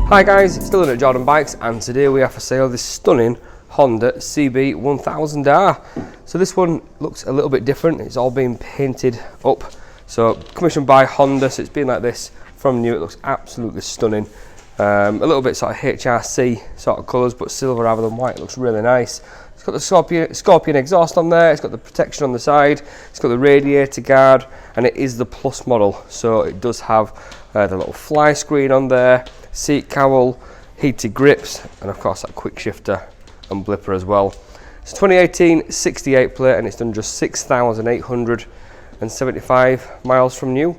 Hi guys, it's Dylan at Jordan Bikes, and today we have for sale this stunning Honda CB1000R. So this one looks a little bit different. It's all been painted up. So commissioned by Honda, so it's been like this from new. It looks absolutely stunning. A little bit sort of HRC sort of colours, but silver rather than white. It looks really nice. It's got the Scorpion exhaust on there. It's got the protection on the side. It's got the radiator guard, and it is the Plus model. So it does have the little fly screen on there, seat cowl, heated grips, and of course that quick shifter and blipper as well. It's 2018 68 plate, and it's done just 6,875 miles from new.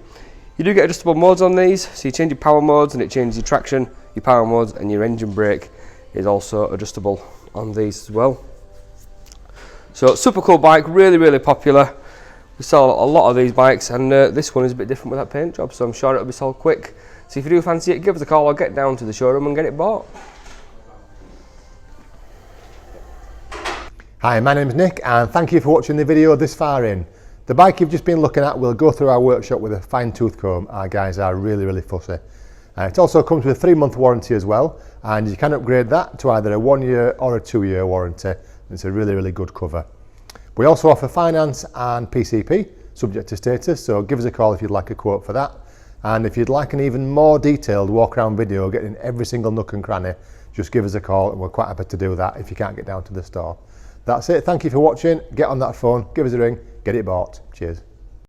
You do get adjustable modes on these, so you change your power modes and it changes your traction, your power modes, and your engine brake is also adjustable on these as well. So super cool bike, really popular. We sell a lot of these bikes, and this one is a bit different with that paint job, so I'm sure it'll be sold quick. So if you do fancy it, give us a call or get down to the showroom and get it bought. Hi, my name's Nick, and thank you for watching the video this far in. The bike you've just been looking at will go through our workshop with a fine tooth comb. Our guys are really fussy. It also comes with a 3-month warranty as well, and you can upgrade that to either a 1-year or a 2-year warranty. It's a really good cover. We also offer finance and PCP, subject to status, so give us a call if you'd like a quote for that. And if you'd like an even more detailed walk around video, getting every single nook and cranny, just give us a call, and we're quite happy to do that if you can't get down to the store. That's it, thank you for watching. Get on that phone, give us a ring, get it bought. Cheers.